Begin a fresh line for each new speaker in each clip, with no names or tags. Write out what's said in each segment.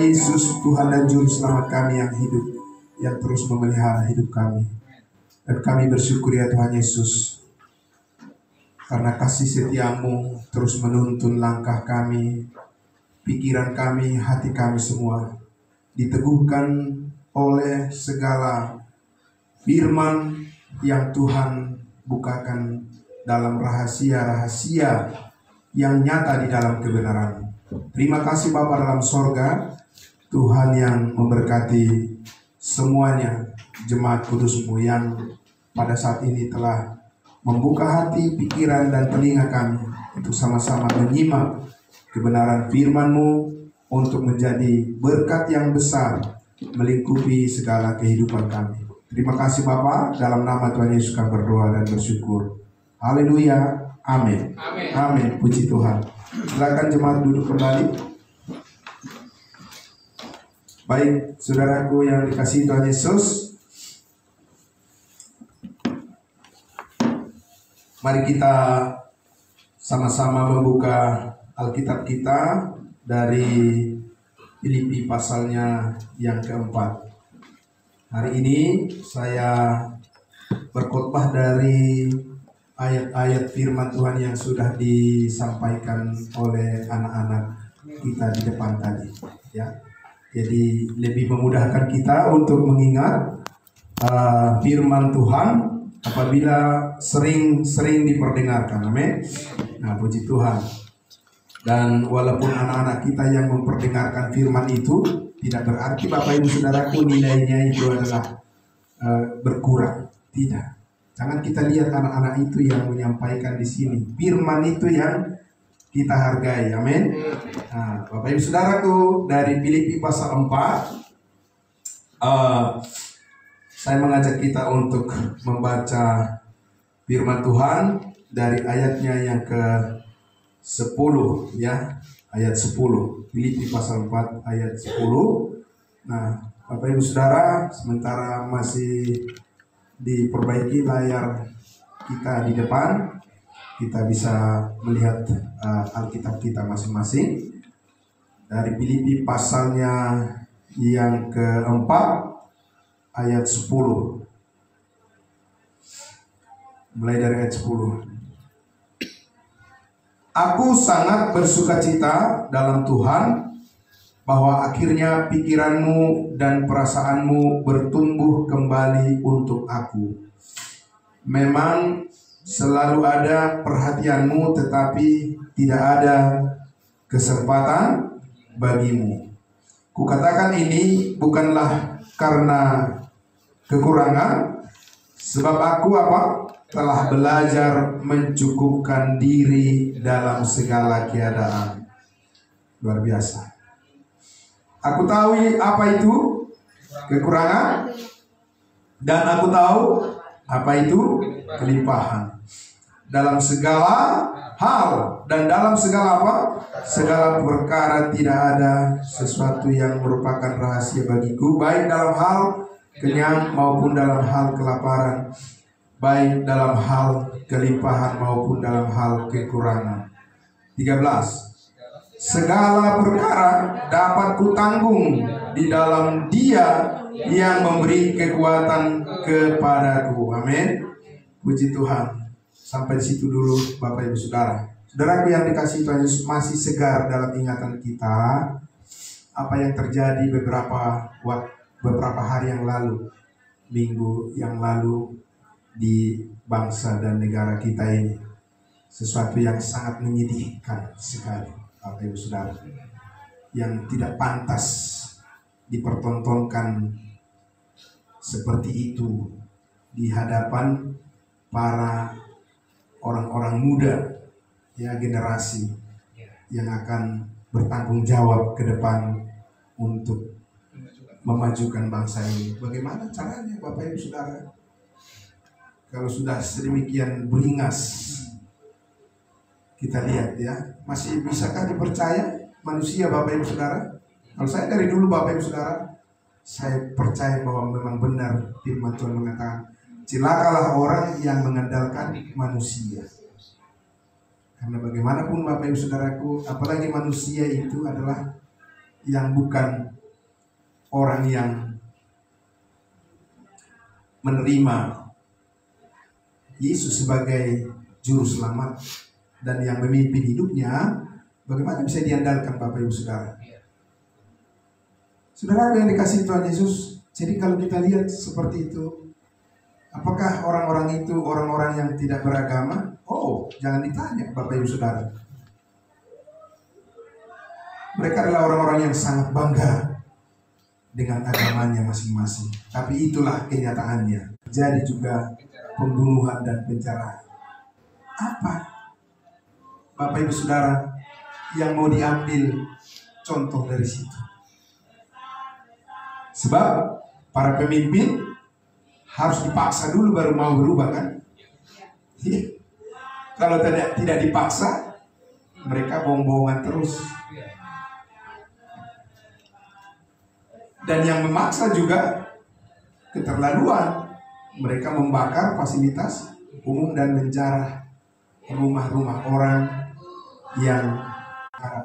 Yesus, Tuhan dan Juru Selamat kami yang hidup, yang terus memelihara hidup kami. Dan kami bersyukur ya Tuhan Yesus, karena kasih setiamu terus menuntun langkah kami, pikiran kami, hati kami semua diteguhkan oleh segala firman yang Tuhan bukakan dalam rahasia-rahasia yang nyata di dalam kebenaran. Terima kasih Bapa dalam sorga, Tuhan yang memberkati semuanya jemaat kudus-Mu yang pada saat ini telah membuka hati, pikiran, dan telinga kami untuk sama-sama menyimak kebenaran firman-Mu untuk menjadi berkat yang besar melingkupi segala kehidupan kami. Terima kasih Bapa, dalam nama Tuhan Yesus kami berdoa dan bersyukur. Haleluya, amin. Amin. Amin. Puji Tuhan. Silakan jemaat duduk kembali. Baik, saudaraku yang dikasihi Tuhan Yesus, mari kita sama-sama membuka Alkitab kita dari Filipi pasalnya yang keempat. Hari ini saya berkhotbah dari ayat-ayat firman Tuhan yang sudah disampaikan oleh anak-anak kita di depan tadi, ya. Jadi lebih memudahkan kita untuk mengingat firman Tuhan apabila sering diperdengarkan. Amin. Nah, puji Tuhan. Dan walaupun anak-anak kita yang memperdengarkan firman itu, tidak berarti Bapak Ibu Saudaraku nilainya itu adalah berkurang. Tidak. Jangan kita lihat anak-anak itu yang menyampaikan di sini. Firman itu yang kita hargai. Amin. Nah, Bapak Ibu Saudaraku, dari Filipi pasal 4, saya mengajak kita untuk membaca firman Tuhan dari ayatnya yang ke-10, ya. Ayat 10. Filipi pasal 4 ayat 10. Nah, Bapak Ibu Saudara, sementara masih diperbaiki layar kita di depan, kita bisa melihat Alkitab kita masing-masing. Dari Filipi pasalnya yang keempat ayat 10. Mulai dari ayat 10. Aku sangat bersukacita dalam Tuhan bahwa akhirnya pikiranmu dan perasaanmu bertumbuh kembali untuk aku. Memang selalu ada perhatianmu, tetapi tidak ada kesempatan bagimu. Kukatakan ini bukanlah karena kekurangan, sebab aku telah belajar mencukupkan diri dalam segala keadaan. Luar biasa. Aku tahu apa itu kekurangan, dan aku tahu apa itu kelimpahan. Dalam segala hal dan dalam segala segala perkara tidak ada sesuatu yang merupakan rahasia bagiku, baik dalam hal kenyang maupun dalam hal kelaparan, baik dalam hal kelimpahan maupun dalam hal kekurangan. 13. Segala perkara dapat kutanggung di dalam Dia yang memberi kekuatan kepadaku. Amin. Puji Tuhan. Sampai di situ dulu Bapak Ibu Saudara. Saudaraku yang dikasihi Tuhan Yesus, masih segar dalam ingatan kita apa yang terjadi beberapa hari yang lalu, minggu yang lalu di bangsa dan negara kita ini. Sesuatu yang sangat menyedihkan sekali, Bapak Ibu Saudara, yang tidak pantas dipertontonkan seperti itu di hadapan para orang-orang muda, ya, generasi yang akan bertanggung jawab ke depan untuk memajukan bangsa ini. Bagaimana caranya Bapak Ibu Saudara? Kalau sudah sedemikian beringas, kita lihat, ya, masih bisakah dipercaya manusia Bapak Ibu Saudara? Kalau saya dari dulu Bapak Ibu Saudara, saya percaya bahwa memang benar firman Tuhan mengatakan, celakalah orang yang mengandalkan manusia. Karena bagaimanapun Bapak Ibu Saudaraku, apalagi manusia itu adalah yang bukan orang yang menerima Yesus sebagai juru selamat dan yang memimpin hidupnya, bagaimana bisa diandalkan Bapak Ibu Saudara? Saudara yang dikasihi Tuhan Yesus, jadi kalau kita lihat seperti itu, apakah orang-orang itu orang-orang yang tidak beragama? Oh, jangan ditanya Bapak Ibu Saudara. Mereka adalah orang-orang yang sangat bangga dengan agamanya masing-masing. Tapi itulah kenyataannya. Jadi juga pembunuhan dan penjarahan. Apa Bapak Ibu Saudara yang mau diambil contoh dari situ? Sebab para pemimpin harus dipaksa dulu baru mau berubah, kan? Kalau tidak dipaksa, mereka bohong-bohongan terus. Dan yang memaksa juga keterlaluan. Mereka membakar fasilitas umum dan menjarah rumah-rumah orang yang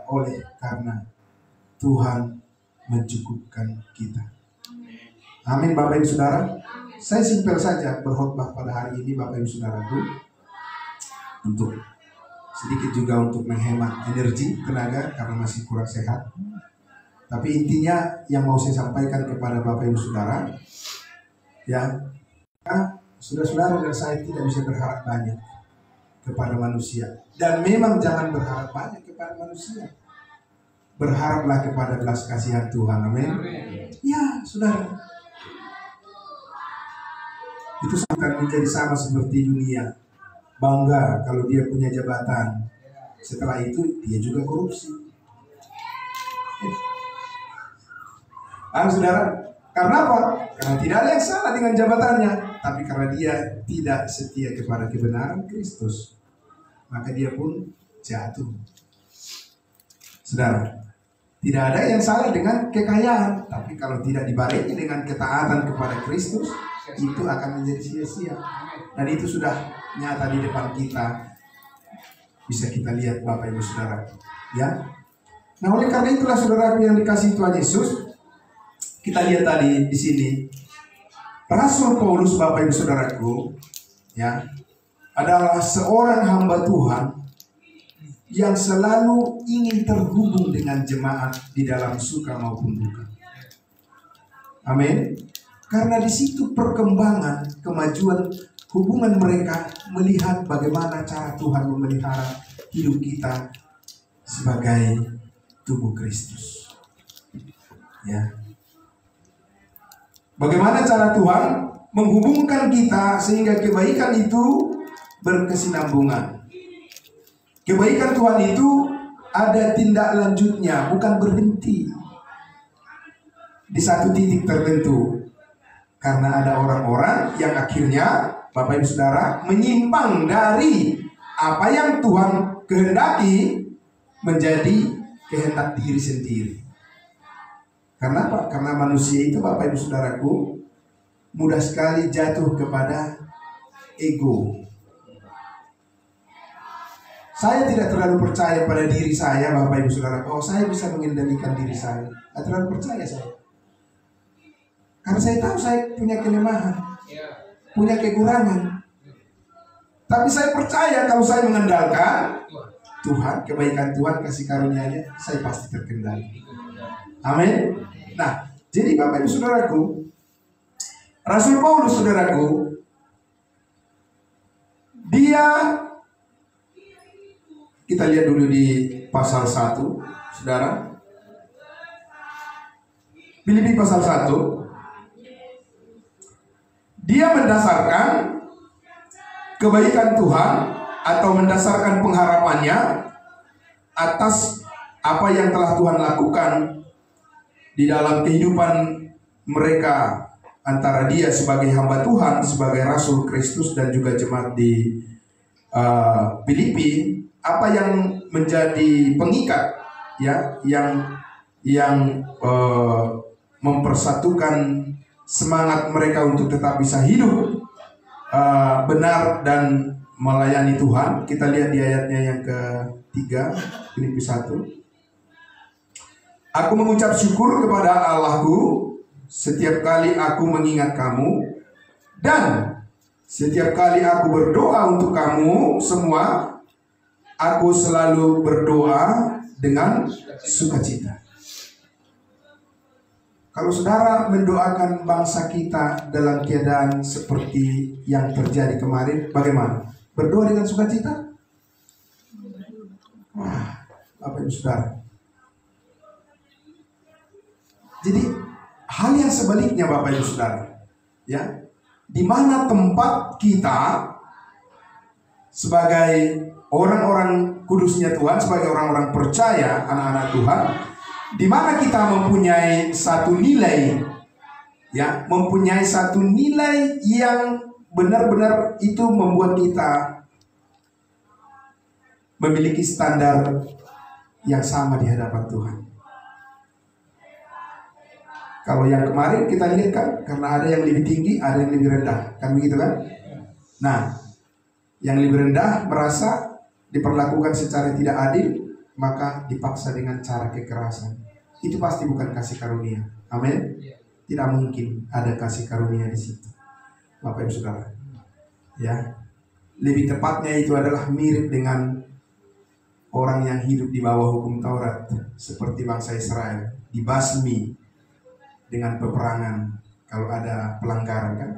oleh karena Tuhan mencukupkan kita. Amin Bapak Ibu Saudara. Saya simpel saja berkhotbah pada hari ini Bapak Ibu Saudaraku, untuk sedikit juga untuk menghemat energi, tenaga karena masih kurang sehat. Tapi intinya yang mau saya sampaikan kepada Bapak Ibu Saudara, ya, saudara-saudara dan saya tidak bisa berharap banyak kepada manusia. Dan memang jangan berharap banyak kepada manusia. Berharaplah kepada belas kasihan Tuhan. Amin. Ya, saudara. Itu akan menjadi sama seperti dunia. Bangga kalau dia punya jabatan. Setelah itu dia juga korupsi. Saudara, karena apa? Karena tidak ada yang salah dengan jabatannya, tapi karena dia tidak setia kepada kebenaran Kristus, maka dia pun jatuh. Saudara, tidak ada yang salah dengan kekayaan, tapi kalau tidak dibarengi dengan ketaatan kepada Kristus, itu akan menjadi sia-sia. Dan itu sudah nyata di depan kita, bisa kita lihat Bapak Ibu Saudara, ya. Nah, oleh karena itulah saudaraku yang dikasihi Tuhan Yesus, kita lihat tadi di sini Rasul Paulus Bapak Ibu Saudaraku, ya, adalah seorang hamba Tuhan yang selalu ingin terhubung dengan jemaat di dalam suka maupun duka. Amin. Karena di situ perkembangan, kemajuan hubungan mereka, melihat bagaimana cara Tuhan memelihara hidup kita sebagai tubuh Kristus. Ya. Bagaimana cara Tuhan menghubungkan kita sehingga kebaikan itu berkesinambungan. Kebaikan Tuhan itu ada tindak lanjutnya, bukan berhenti di satu titik tertentu. Karena ada orang-orang yang akhirnya Bapak Ibu Saudara menyimpang dari apa yang Tuhan kehendaki menjadi kehendak diri sendiri. Karena apa? Karena manusia itu Bapak Ibu Saudaraku mudah sekali jatuh kepada ego. Saya tidak terlalu percaya pada diri saya Bapak Ibu Saudara. Oh, saya bisa mengendalikan diri saya. Tidak terlalu percaya saya. Karena saya tahu saya punya kelemahan, punya kekurangan. Tapi saya percaya kalau saya mengandalkan Tuhan, kebaikan Tuhan, kasih karunia-Nya, saya pasti terkendali. Amin. Nah, jadi Bapak Ibu Saudaraku, Rasul Paulus saudaraku, dia, kita lihat dulu di pasal 1, saudara. Filipi pasal 1. Dia mendasarkan kebaikan Tuhan atau mendasarkan pengharapannya atas apa yang telah Tuhan lakukan di dalam kehidupan mereka, antara dia sebagai hamba Tuhan, sebagai Rasul Kristus dan juga jemaat di Filipi. Apa yang menjadi pengikat, ya, yang mempersatukan semangat mereka untuk tetap bisa hidup benar dan melayani Tuhan. Kita lihat di ayatnya yang ketiga, Filipi 1. Aku mengucap syukur kepada Allahku setiap kali aku mengingat kamu, dan setiap kali aku berdoa untuk kamu semua, aku selalu berdoa dengan sukacita. Kalau saudara mendoakan bangsa kita dalam keadaan seperti yang terjadi kemarin, bagaimana? Berdoa dengan sukacita? Wah, Bapak Ibu Saudara. Jadi hal yang sebaliknya Bapak Ibu Saudara, ya, di mana tempat kita sebagai orang-orang kudusnya Tuhan, sebagai orang-orang percaya, anak-anak Tuhan, di mana kita mempunyai satu nilai, ya, mempunyai satu nilai yang benar-benar itu membuat kita memiliki standar yang sama di hadapan Tuhan. Kalau yang kemarin kita lihat kan, karena ada yang lebih tinggi, ada yang lebih rendah, kan begitu kan? Nah, yang lebih rendah merasa diperlakukan secara tidak adil, maka dipaksa dengan cara kekerasan. Itu pasti bukan kasih karunia. Amin. Tidak mungkin ada kasih karunia di situ, Bapak Ibu Saudara. Ya, lebih tepatnya itu adalah mirip dengan orang yang hidup di bawah hukum Taurat, seperti bangsa Israel, dibasmi dengan peperangan kalau ada pelanggaran kan,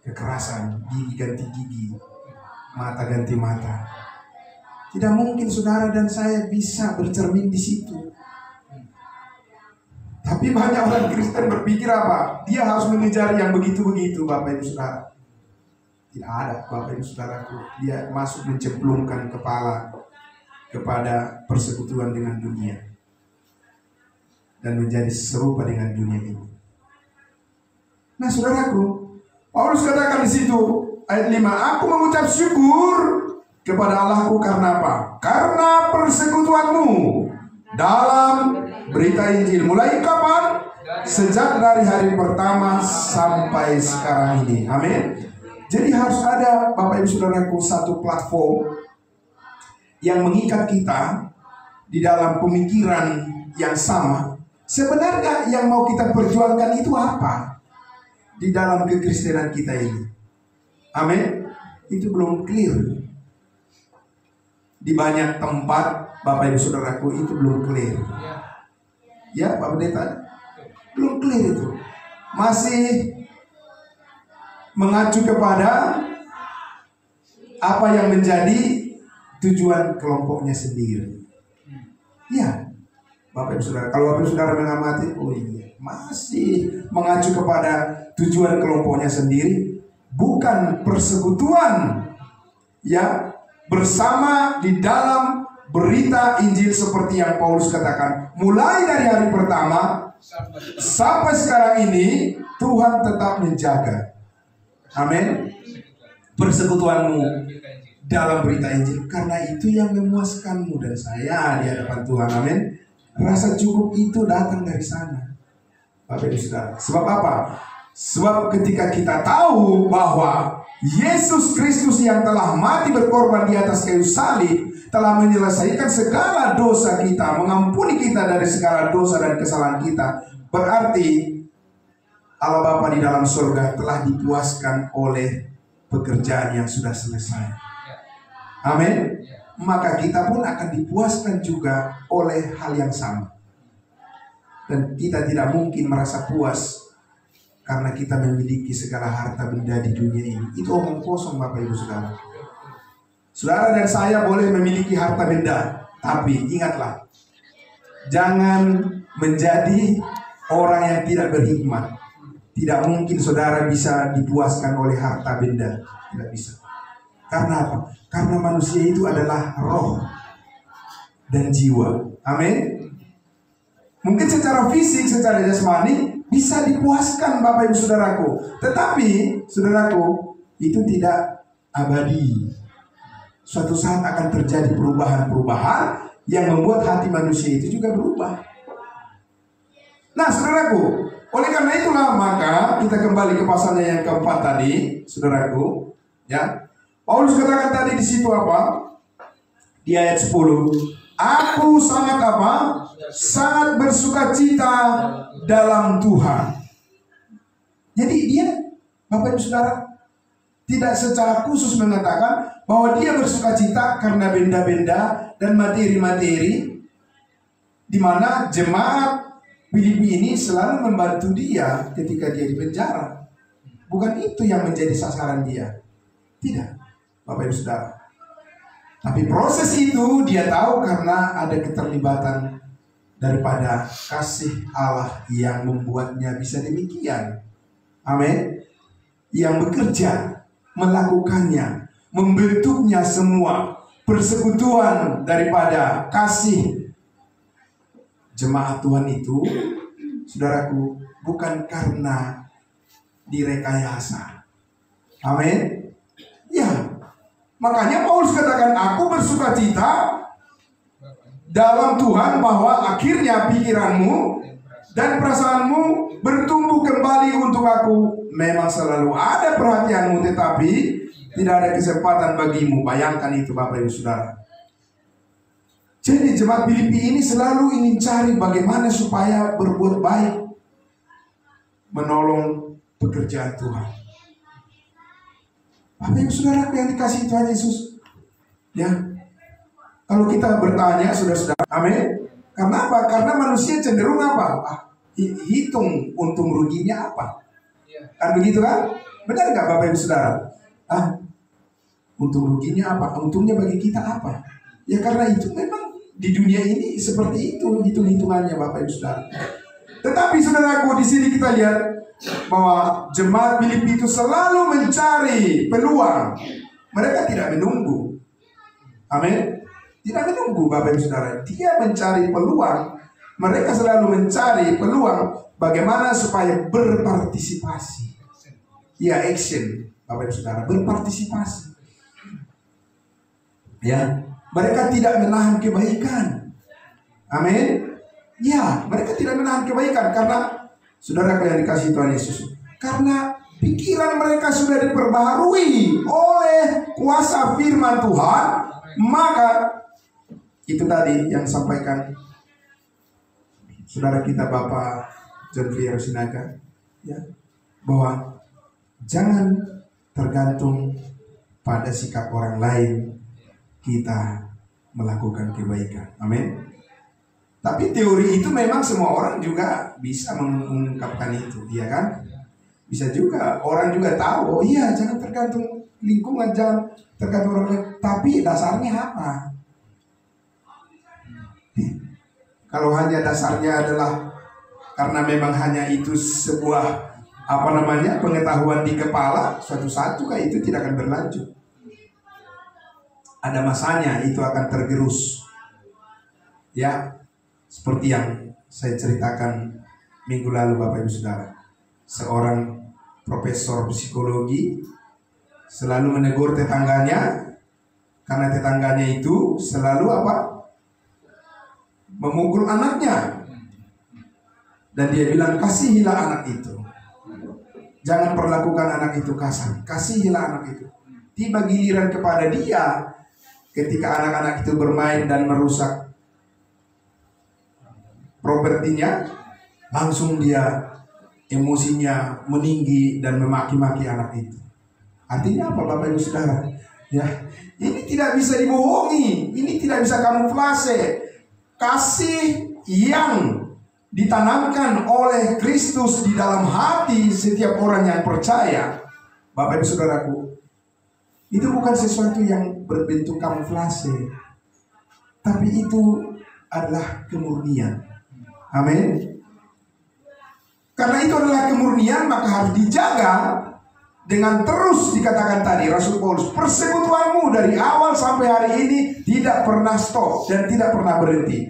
kekerasan, gigi ganti gigi, mata ganti mata. Tidak mungkin saudara dan saya bisa bercermin di situ. Tapi banyak orang Kristen berpikir apa? Dia harus mengejar yang begitu-begitu, Bapak Ibu Saudara. Tidak ada, Bapak Ibu Saudaraku. Dia masuk mencemplungkan kepala kepada persekutuan dengan dunia dan menjadi serupa dengan dunia ini. Nah, saudaraku, Paulus katakan di situ ayat 5, aku mengucap syukur kepada Allahku karena apa? Karena persekutuanmu dalam berita Injil. Mulai kapan? Sejak dari hari pertama sampai sekarang ini. Amin. Jadi harus ada, Bapak Ibu Saudaraku, satu platform yang mengikat kita di dalam pemikiran yang sama. Sebenarnya yang mau kita perjuangkan itu apa di dalam kekristenan kita ini? Amin. Itu belum clear. Di banyak tempat, Bapak Ibu Saudaraku, itu belum clear. Ya, Pak Pendeta, belum clear itu. Masih mengacu kepada apa yang menjadi tujuan kelompoknya sendiri. Ya, Bapak Ibu Saudara, kalau Bapak Ibu Saudara mengamati, oh iya, masih mengacu kepada tujuan kelompoknya sendiri, bukan persekutuan ya bersama di dalam berita Injil seperti yang Paulus katakan. Mulai dari hari pertama sampai sekarang ini, Tuhan tetap menjaga. Amin. Persekutuanmu dalam berita Injil, karena itu yang memuaskanmu dan saya di hadapan Tuhan. Amin. Rasa cukup itu datang dari sana, Bapak Ibu Saudara. Sebab apa? Sebab ketika kita tahu bahwa Yesus Kristus yang telah mati berkorban di atas kayu salib telah menyelesaikan segala dosa kita, mengampuni kita dari segala dosa dan kesalahan kita, berarti Allah Bapa di dalam surga telah dipuaskan oleh pekerjaan yang sudah selesai. Amin. Maka kita pun akan dipuaskan juga oleh hal yang sama. Dan kita tidak mungkin merasa puas karena kita memiliki segala harta benda di dunia ini. Itu omong kosong, Bapak Ibu Saudara. Saudara dan saya boleh memiliki harta benda, tapi ingatlah, jangan menjadi orang yang tidak berhikmat. Tidak mungkin saudara bisa dipuaskan oleh harta benda. Tidak bisa. Karena apa? Karena manusia itu adalah roh dan jiwa. Amin. Mungkin secara fisik, secara jasmani bisa dipuaskan Bapak Ibu Saudaraku. Tetapi saudaraku, itu tidak abadi. Suatu saat akan terjadi perubahan-perubahan yang membuat hati manusia itu juga berubah. Nah, saudaraku, oleh karena itulah maka kita kembali ke pasalnya yang keempat tadi, saudaraku, ya. Paulus katakan tadi di situ apa? Di ayat 10, aku sangat apa? Sangat bersukacita dalam Tuhan. Jadi dia, Bapak Ibu Saudara, tidak secara khusus mengatakan bahwa dia bersuka cita karena benda-benda dan materi-materi, di mana jemaat Filipi ini selalu membantu dia ketika dia di penjara. Bukan itu yang menjadi sasaran dia. Tidak, Bapak Ibu Saudara. Tapi proses itu dia tahu karena ada keterlibatan daripada kasih Allah yang membuatnya bisa demikian. Amin. Yang bekerja, melakukannya, membentuknya semua, persekutuan daripada kasih jemaat Tuhan itu, saudaraku, bukan karena direkayasa. Amin. Ya, makanya Paulus katakan, aku bersuka cita dalam Tuhan bahwa akhirnya pikiranmu dan perasaanmu bertumbuh kembali untuk aku. Memang selalu ada perhatianmu, tetapi tidak ada kesempatan bagimu. Bayangkan itu, Bapak Ibu Saudara. Jadi jemaat Filipi ini selalu ingin cari bagaimana supaya berbuat baik, menolong pekerjaan Tuhan. Bapak Ibu Saudara yang dikasihi Tuhan Yesus, ya, kalau kita bertanya, saudara-saudara, amin. Karena apa? Karena manusia cenderung apa? Hitung untung ruginya apa? Kan begitu kan? Benar nggak Bapak Ibu Saudara? Untung ruginya apa? Untungnya bagi kita apa? Ya karena itu memang di dunia ini seperti itu hitung-hitungannya Bapak Ibu Saudara. Tetapi saudaraku, di sini kita lihat bahwa jemaat Filipi itu selalu mencari peluang. Mereka tidak menunggu. Amin. Tidak menunggu Bapak Ibu Saudara. Dia mencari peluang. Mereka selalu mencari peluang bagaimana supaya berpartisipasi. Ya, action Bapak Ibu Saudara, berpartisipasi. Ya, mereka tidak menahan kebaikan. Amin. Ya, mereka tidak menahan kebaikan karena saudara yang dikasihi Tuhan Yesus. Karena pikiran mereka sudah diperbaharui oleh kuasa firman Tuhan, maka itu tadi yang sampaikan saudara kita Bapak John Fiero Sinaga, ya, bahwa jangan tergantung pada sikap orang lain kita melakukan kebaikan. Amin. Tapi teori itu memang semua orang juga bisa mengungkapkan itu, ya kan? Bisa juga, orang juga tahu, oh iya jangan tergantung lingkungan, jangan tergantung orang lain. Tapi dasarnya apa? Kalau hanya dasarnya adalah karena memang hanya itu sebuah pengetahuan di kepala, suatu saat juga itu tidak akan berlanjut. Ada masanya itu akan tergerus. Ya, seperti yang saya ceritakan minggu lalu Bapak Ibu Saudara. Seorang profesor psikologi selalu menegur tetangganya karena tetangganya itu selalu memukul anaknya. Dan dia bilang, kasihilah anak itu. Jangan perlakukan anak itu kasar. Kasihilah anak itu. Tiba giliran kepada dia ketika anak-anak itu bermain dan merusak propertinya, langsung dia emosinya meninggi dan memaki-maki anak itu. Artinya apa Bapak Ibu Saudara? Ya, ini tidak bisa dibohongi. Ini tidak bisa kamuflase. Kasih yang ditanamkan oleh Kristus di dalam hati setiap orang yang percaya, Bapak Ibu Saudaraku, itu bukan sesuatu yang berbentuk kamuflase, tapi itu adalah kemurnian. Amin. Karena itu adalah kemurnian, maka harus dijaga dengan terus dikatakan tadi Rasul Paulus, persekutuanmu dari awal sampai hari ini tidak pernah stop dan tidak pernah berhenti.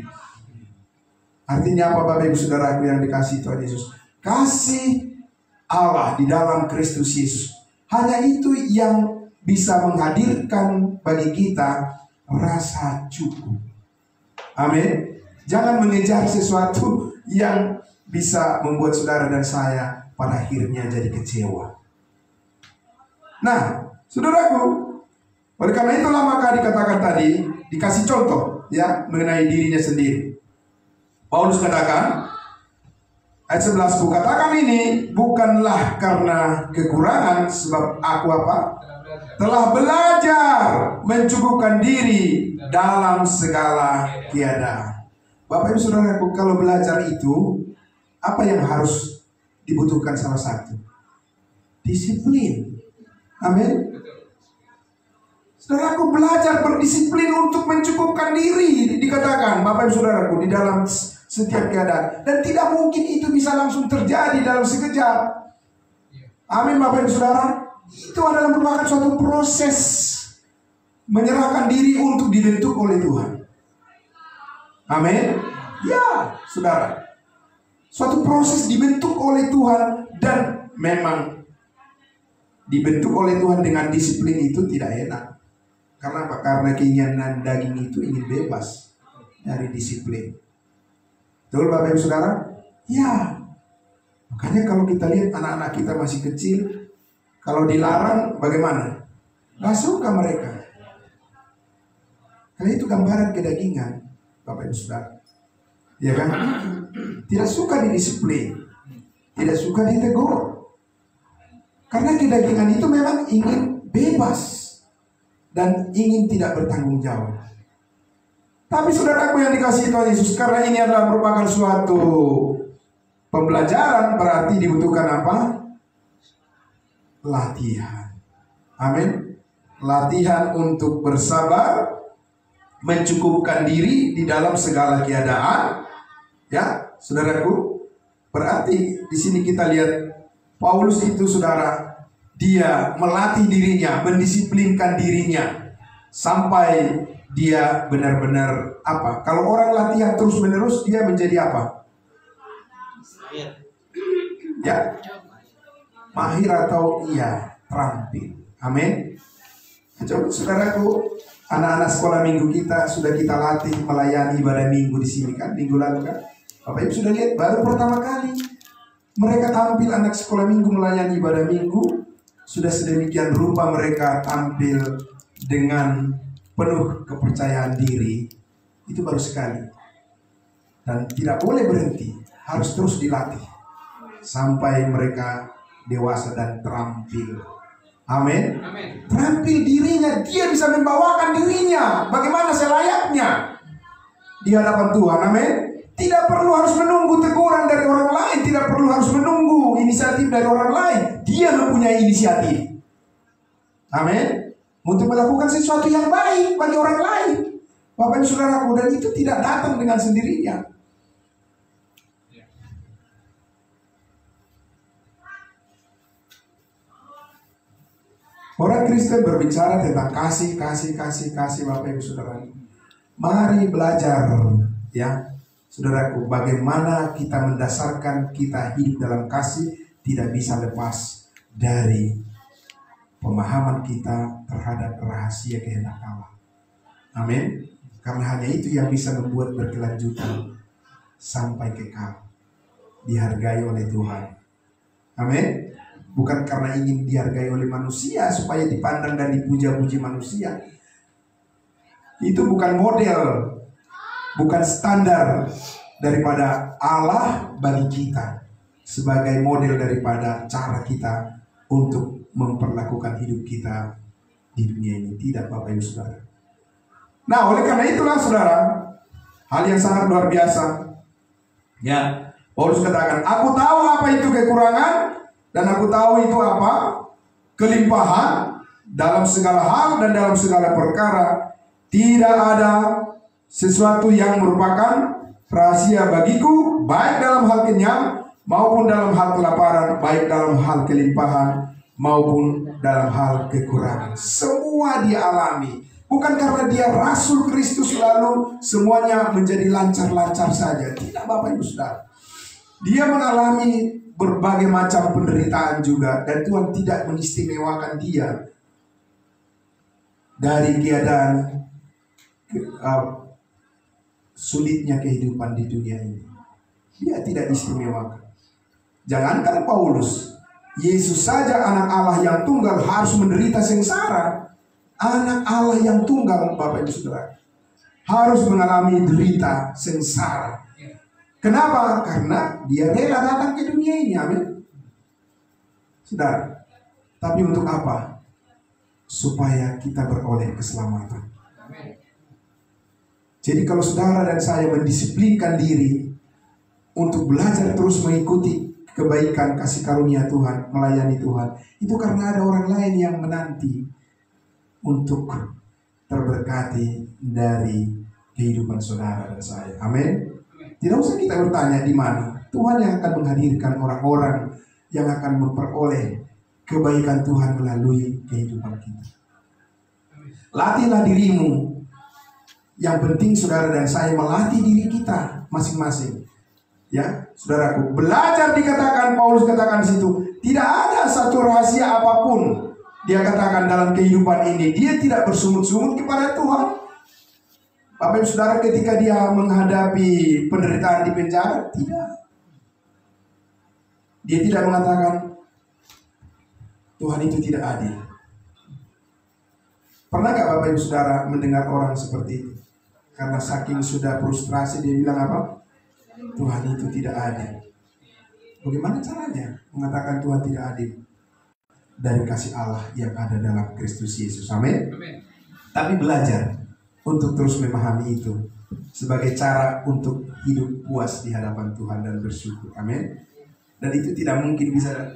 Artinya apa Bapak Ibu Saudaraku yang dikasihi Tuhan Yesus? Kasih Allah di dalam Kristus Yesus, hanya itu yang bisa menghadirkan bagi kita rasa cukup. Amin. Jangan mengejar sesuatu yang bisa membuat saudara dan saya pada akhirnya jadi kecewa. Nah, saudaraku, oleh karena itulah maka dikatakan tadi, dikasih contoh ya mengenai dirinya sendiri. Paulus katakan, Ayat 11, kukatakan ini bukanlah karena kekurangan, sebab aku apa? Telah belajar mencukupkan diri dalam segala keadaan. Bapak Ibu Saudaraku, kalau belajar itu, apa yang harus dibutuhkan? Salah satu, disiplin. Amin. Saudaraku, belajar berdisiplin untuk mencukupkan diri, dikatakan Bapak Ibu Saudaraku, di dalam setiap keadaan. Dan tidak mungkin itu bisa langsung terjadi dalam sekejap. Amin Bapak Ibu Saudara. Itu adalah merupakan suatu proses menyerahkan diri untuk dibentuk oleh Tuhan. Amin. Ya Saudara, suatu proses dibentuk oleh Tuhan. Dan memang dibentuk oleh Tuhan dengan disiplin itu tidak enak. Karena apa? Karena keinginan daging itu ingin bebas dari disiplin. Betul Bapak Ibu Saudara? Ya. Makanya kalau kita lihat anak-anak kita masih kecil, kalau dilarang bagaimana? Gak suka mereka. Karena itu gambaran kedagingan, Bapak Ibu Saudara. Ya kan? Tidak suka didisiplin, tidak suka ditegur. Karena kedagingan itu memang ingin bebas dan ingin tidak bertanggung jawab. Tapi saudaraku yang dikasihi Tuhan Yesus, karena ini adalah merupakan suatu pembelajaran, berarti dibutuhkan apa? Latihan. Amin. Latihan untuk bersabar, mencukupkan diri di dalam segala keadaan. Ya, saudaraku, berarti di sini kita lihat Paulus itu, saudara, dia melatih dirinya, mendisiplinkan dirinya sampai dia benar-benar apa? Kalau orang latihan terus-menerus, dia menjadi apa? Ya, mahir atau terampil. Amin. Coba saudaraku, anak-anak sekolah minggu kita sudah kita latih melayani ibadah minggu di sini kan, minggu lalu kan. Bapak Ibu sudah lihat, baru pertama kali mereka tampil anak sekolah minggu melayani ibadah minggu, sudah sedemikian rupa mereka tampil dengan penuh kepercayaan diri. Itu baru sekali. Dan tidak boleh berhenti, harus terus dilatih sampai mereka dewasa dan terampil. Amin. Terampil dirinya, dia bisa membawakan dirinya bagaimana selayaknya di hadapan Tuhan. Amin. Tidak perlu harus menunggu teguran dari orang lain, tidak perlu harus menunggu inisiatif dari orang lain. Dia mempunyai inisiatif. Amin. Untuk melakukan sesuatu yang baik bagi orang lain, Bapak Ibu Saudaraku, dan itu tidak datang dengan sendirinya. Orang Kristen berbicara tentang kasih Bapak Ibu Saudara. Mari belajar, ya Saudaraku, bagaimana kita mendasarkan kita hidup dalam kasih tidak bisa lepas dari pemahaman kita terhadap rahasia kehendak Allah. Amin. Karena hanya itu yang bisa membuat berkelanjutan sampai kekal, dihargai oleh Tuhan. Amin. Bukan karena ingin dihargai oleh manusia supaya dipandang dan dipuja-puji manusia. Itu bukan model, bukan standar daripada Allah bagi kita sebagai model daripada cara kita untuk memperlakukan hidup kita di dunia ini. Tidak, Bapak Ibu Saudara. Nah, oleh karena itulah saudara, hal yang sangat luar biasa, ya, Paulus katakan, aku tahu apa itu kekurangan dan aku tahu itu apa kelimpahan dalam segala hal dan dalam segala perkara. Tidak ada sesuatu yang merupakan rahasia bagiku, baik dalam hal kenyang maupun dalam hal kelaparan, baik dalam hal kelimpahan maupun dalam hal kekurangan. Semua dia alami. Bukan karena dia Rasul Kristus lalu semuanya menjadi lancar-lancar saja. Tidak, Bapak Ibu Saudara. Dia mengalami berbagai macam penderitaan juga, dan Tuhan tidak mengistimewakan dia dari keadaan sulitnya kehidupan di dunia ini. Dia tidak diistimewakan. Jangankan Paulus, Yesus saja anak Allah yang tunggal harus menderita sengsara. Anak Allah yang tunggal, Bapak Ibu Saudara, harus mengalami derita sengsara. Kenapa? Karena dia rela datang ke dunia ini. Amin. Saudara, tapi untuk apa? Supaya kita beroleh keselamatan. Jadi kalau saudara dan saya mendisiplinkan diri untuk belajar terus mengikuti kebaikan kasih karunia Tuhan, melayani Tuhan, itu karena ada orang lain yang menanti untuk terberkati dari kehidupan saudara dan saya. Amin. Tidak usah kita bertanya di mana. Tuhan yang akan menghadirkan orang-orang yang akan memperoleh kebaikan Tuhan melalui kehidupan kita. Latihlah dirimu. Yang penting saudara dan saya melatih diri kita masing-masing. Ya, saudaraku, belajar dikatakan, Paulus katakan di situ, tidak ada satu rahasia apapun dia katakan dalam kehidupan ini. Dia tidak bersungut-sungut kepada Tuhan. Bapak Ibu Saudara, ketika dia menghadapi penderitaan di penjara, tidak. Dia tidak mengatakan Tuhan itu tidak adil. Pernah gak Bapak Ibu Saudara mendengar orang seperti itu? Karena saking sudah frustrasi dia bilang apa? Tuhan itu tidak adil. Bagaimana caranya mengatakan Tuhan tidak adil? Dari kasih Allah yang ada dalam Kristus Yesus. Amin. Tapi belajar untuk terus memahami itu sebagai cara untuk hidup puas di hadapan Tuhan dan bersyukur. Amin. Dan itu tidak mungkin bisa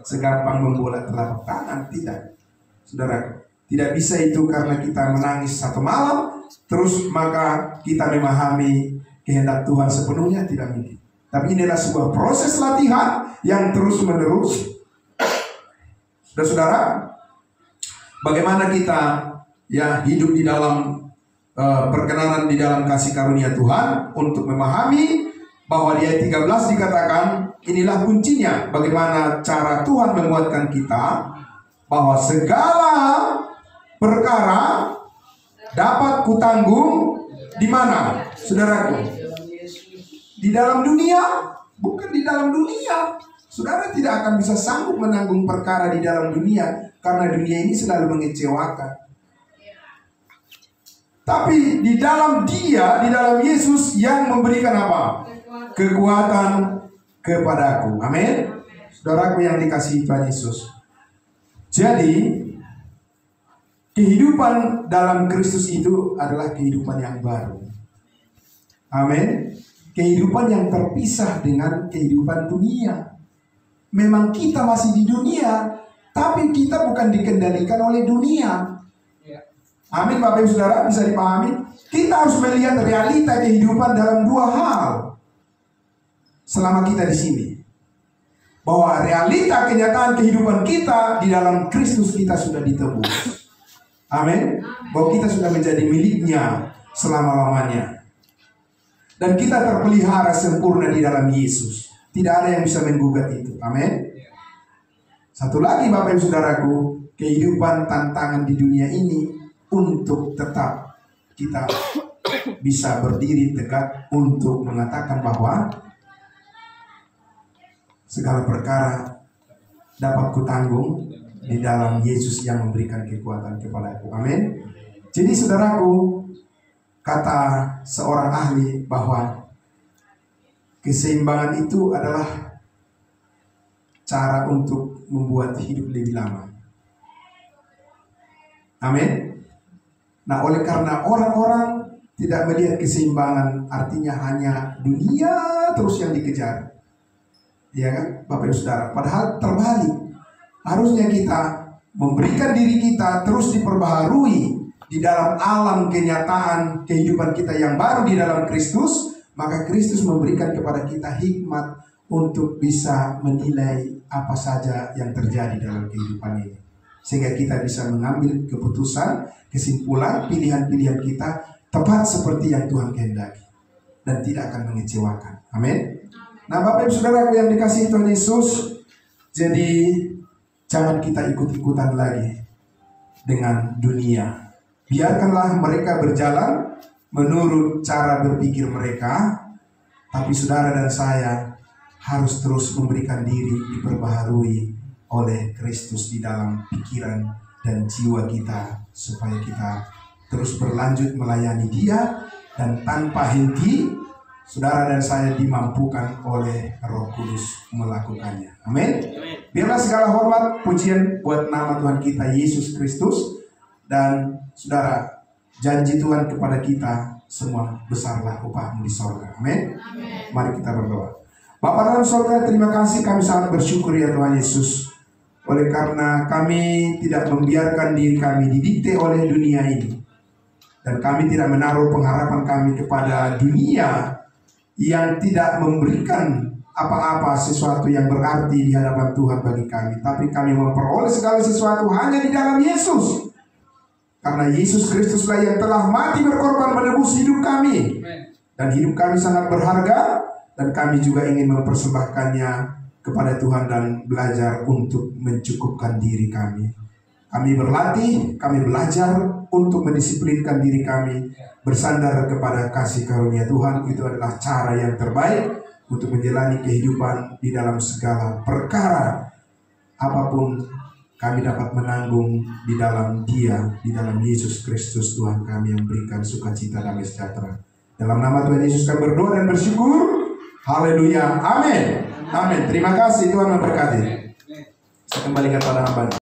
segampang membola telapak tangan. Tidak, saudara. Tidak bisa itu karena kita menangis satu malam terus maka kita memahami kehendak Tuhan sepenuhnya. Tidak mungkin. Tapi inilah sebuah proses latihan yang terus menerus. Saudara, bagaimana kita hidup di dalam perkenanan di dalam kasih karunia Tuhan untuk memahami bahwa di ayat 13 dikatakan inilah kuncinya bagaimana cara Tuhan menguatkan kita bahwa segala perkara dapat kutanggung di mana, saudaraku? Di dalam dunia, bukan di dalam dunia. Saudara tidak akan bisa sanggup menanggung perkara di dalam dunia karena dunia ini selalu mengecewakan. Tapi di dalam Dia, di dalam Yesus yang memberikan apa? Kekuatan kepadaku. Amin. Saudaraku yang dikasihi Tuhan Yesus. Jadi kehidupan dalam Kristus itu adalah kehidupan yang baru. Amin. Kehidupan yang terpisah dengan kehidupan dunia. Memang kita masih di dunia, tapi kita bukan dikendalikan oleh dunia. Amin, Bapak Ibu Saudara, bisa dipahami? Kita harus melihat realita kehidupan dalam dua hal selama kita di sini. Bahwa realita kenyataan kehidupan kita di dalam Kristus kita sudah ditebus. Amin. Bahwa kita sudah menjadi miliknya selama-lamanya. Dan kita terpelihara sempurna di dalam Yesus. Tidak ada yang bisa menggugat itu. Amin. Satu lagi Bapak Ibu Saudaraku, kehidupan tantangan di dunia ini untuk tetap kita bisa berdiri tegak untuk mengatakan bahwa segala perkara dapat kutanggung di dalam Yesus yang memberikan kekuatan kepadaku. Amin. Jadi saudaraku, kata seorang ahli bahwa keseimbangan itu adalah cara untuk membuat hidup lebih lama. Amin. Nah, oleh karena orang-orang tidak melihat keseimbangan, artinya hanya dunia terus yang dikejar. Ya kan, Bapak Ibu Saudara? Padahal terbalik. Harusnya kita memberikan diri kita terus diperbaharui di dalam alam kenyataan kehidupan kita yang baru di dalam Kristus. Maka Kristus memberikan kepada kita hikmat untuk bisa menilai apa saja yang terjadi dalam kehidupan ini. Sehingga kita bisa mengambil keputusan, kesimpulan, pilihan-pilihan kita tepat seperti yang Tuhan kehendaki. Dan tidak akan mengecewakan. Amin. Nah Bapak Ibu Saudaraku yang dikasihi Tuhan Yesus, jadi jangan kita ikut-ikutan lagi dengan dunia. Biarkanlah mereka berjalan menurut cara berpikir mereka. Tapi saudara dan saya harus terus memberikan diri diperbaharui oleh Kristus di dalam pikiran dan jiwa kita, supaya kita terus berlanjut melayani Dia dan tanpa henti saudara dan saya dimampukan oleh Roh Kudus melakukannya. Amin. Biarlah segala hormat pujian buat nama Tuhan kita Yesus Kristus. Dan saudara, janji Tuhan kepada kita semua, besarlah upahmu di sorga. Amin. Mari kita berdoa. Bapa dalam sorga, terima kasih, kami sangat bersyukur ya Tuhan Yesus, oleh karena kami tidak membiarkan diri kami didikte oleh dunia ini, dan kami tidak menaruh pengharapan kami kepada dunia yang tidak memberikan apa-apa sesuatu yang berarti di hadapan Tuhan bagi kami. Tapi kami memperoleh segala sesuatu hanya di dalam Yesus. Karena Yesus Kristuslah yang telah mati berkorban menebus hidup kami. Dan hidup kami sangat berharga. Dan kami juga ingin mempersembahkannya kepada Tuhan dan belajar untuk mencukupkan diri kami. Kami berlatih, kami belajar untuk mendisiplinkan diri kami, bersandar kepada kasih karunia Tuhan. Itu adalah cara yang terbaik untuk menjalani kehidupan di dalam segala perkara. Apapun kami dapat menanggung di dalam Dia, di dalam Yesus Kristus Tuhan kami yang berikan sukacita damai sejahtera. Dalam nama Tuhan Yesus kami berdoa dan bersyukur. Haleluya. Amin. Amin. Terima kasih, Tuhan memberkati. Saya kembalikan pada hamba.